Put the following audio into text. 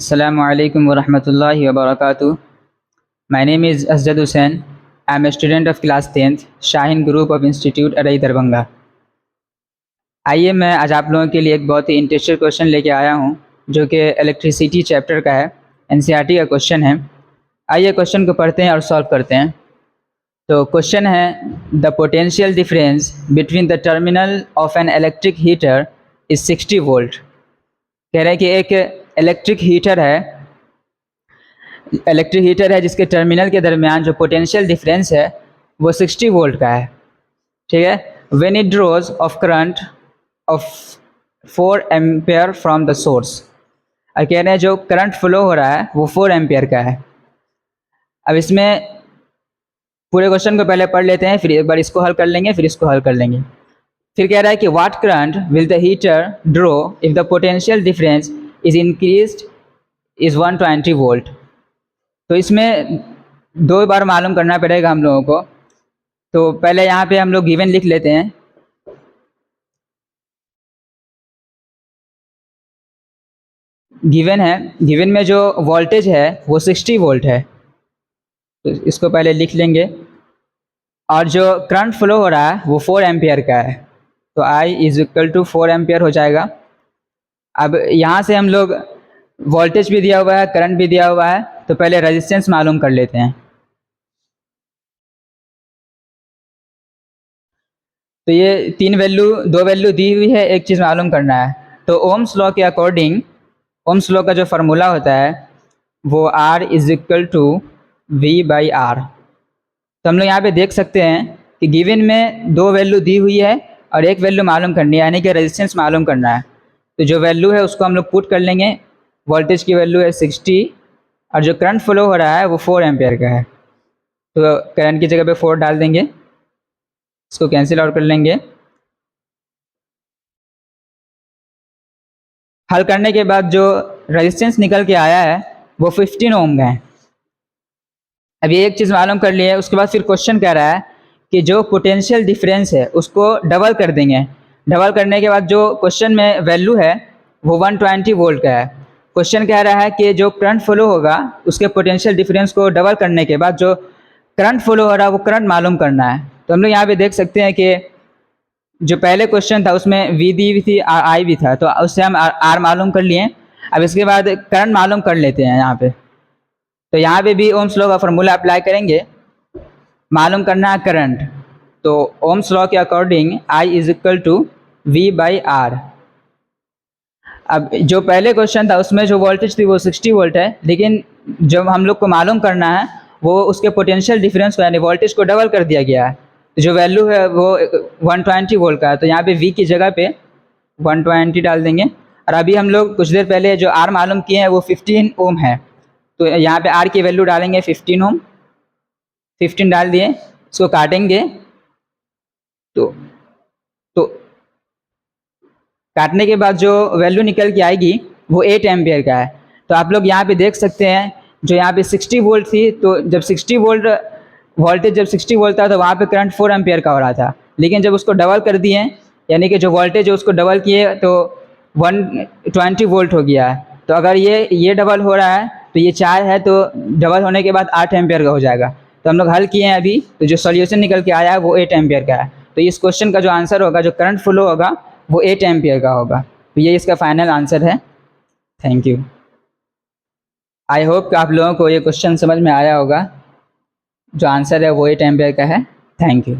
Assalamu alaikum wa rahmatullahi wa barakatuh. My name is Asjad Hussain. I am a student of class 10th, Shaheen group of institute अरई दरभंगा। आइए मैं आज आप लोगों के लिए एक बहुत ही इंटरेस्टिंग क्वेश्चन लेके आया हूँ जो कि इलेक्ट्रिसिटी चैप्टर का है, एनसीईआरटी का क्वेश्चन है। आइए क्वेश्चन को पढ़ते हैं और सॉल्व करते हैं। तो क्वेश्चन है, the potential difference between the terminal of an electric heater is 60 volt. कह रहे हैं कि एक इलेक्ट्रिक हीटर है जिसके टर्मिनल के दरमियान जो पोटेंशियल डिफरेंस है वो 60 वोल्ट का है। ठीक है, when it draws of current of 4 ampere from the source. और कह रहे हैं जो करंट फ्लो हो रहा है वो 4 एम्पियर का है। अब इसमें पूरे क्वेश्चन को पहले पढ़ लेते हैं, फिर एक बार इसको हल कर लेंगे, फिर इसको हल कर लेंगे। फिर कह रहा है कि what current will the heater draw if the potential difference is increased is 120 volt. तो इसमें दो बार मालूम करना पड़ेगा हम लोगों को। तो पहले यहाँ पे हम लोग गिवन लिख लेते हैं। गिवन में जो वोल्टेज है वो 60 वोल्ट है, तो इसको पहले लिख लेंगे। और जो करंट फ्लो हो रहा है वो 4 एम्पियर का है, तो I is equal to 4 ampere हो जाएगा। अब यहाँ से हम लोग वोल्टेज भी दिया हुआ है, करंट भी दिया हुआ है, तो पहले रेजिस्टेंस मालूम कर लेते हैं। तो ये दो वैल्यू दी हुई है, एक चीज़ मालूम करना है। तो ओम्स लॉ के अकॉर्डिंग, ओम्स लॉ का जो फार्मूला होता है वो R is equal to V/R। तो हम लोग यहाँ पे देख सकते हैं कि गिवन में दो वैल्यू दी हुई है और एक वैल्यू मालूम करनी है, यानी कि रेजिस्टेंस मालूम करना है। तो जो वैल्यू है उसको हम लोग पुट कर लेंगे। वोल्टेज की वैल्यू है 60 और जो करंट फ्लो हो रहा है वो 4 एम्पियर का है, तो करंट की जगह पे 4 डाल देंगे, इसको कैंसिल आउट कर लेंगे। हल करने के बाद जो रेजिस्टेंस निकल के आया है वो 15 ओम है। अभी एक चीज़ मालूम कर लिए, उसके बाद फिर क्वेश्चन कह रहा है कि जो पोटेंशियल डिफरेंस है उसको डबल कर देंगे। डबल करने के बाद जो क्वेश्चन में वैल्यू है वो 120 वोल्ट का है। क्वेश्चन कह रहा है कि जो करंट फ्लो होगा उसके पोटेंशियल डिफरेंस को डबल करने के बाद जो करंट फ्लो हो रहा है वो करंट मालूम करना है। तो हम लोग यहाँ पे देख सकते हैं कि जो पहले क्वेश्चन था उसमें V दी भी थी, I भी था, तो उससे हम R मालूम कर लिए। अब इसके बाद करंट मालूम कर लेते हैं यहाँ पे। तो यहाँ पे भी ओम्स लॉ का फार्मूला अप्लाई करेंगे, मालूम करना है करंट। तो ओम्स लॉ के according I is equal to V/R। अब जो पहले क्वेश्चन था उसमें जो वोल्टेज थी वो 60 वोल्ट है, लेकिन जब हम लोग को मालूम करना है वो उसके पोटेंशियल डिफरेंस को यानी वोल्टेज को डबल कर दिया गया है। तो जो वैल्यू है वो 120 वोल्ट का है, तो यहाँ पे V की जगह पे 120 डाल देंगे। और अभी हम लोग कुछ देर पहले जो R मालूम किए हैं वो 15 ओम है, तो यहाँ पे R की वैल्यू डालेंगे 15 ओम। 15 डाल दिए, इसको काटेंगे तो काटने के बाद जो वैल्यू निकल के आएगी वो 8 एम्पियर का है। तो आप लोग यहाँ पे देख सकते हैं जो यहाँ पे 60 वोल्ट थी, तो जब 60 वोल्ट वोल्टेज जब 60 वोल्ट था तो वहाँ पे करंट 4 एम्पियर का हो रहा था, लेकिन जब उसको डबल कर दिए यानी कि जो वोल्टेज है उसको डबल किए तो 120 वोल्ट हो गया है। तो अगर ये डबल हो रहा है तो ये 4 है, तो डबल होने के बाद 8 एम्पियर का हो जाएगा। तो हम लोग हल किए हैं अभी, तो जो सॉल्यूशन निकल के आया है वो 8 एम्पियर का है। तो इस क्वेश्चन का जो आंसर होगा, जो करंट फ्लो होगा वो 8 एम्पियर का होगा। तो ये इसका फाइनल आंसर है। Thank you. आई होप कि आप लोगों को ये क्वेश्चन समझ में आया होगा। जो आंसर है वो 8 एम्पियर का है। Thank you.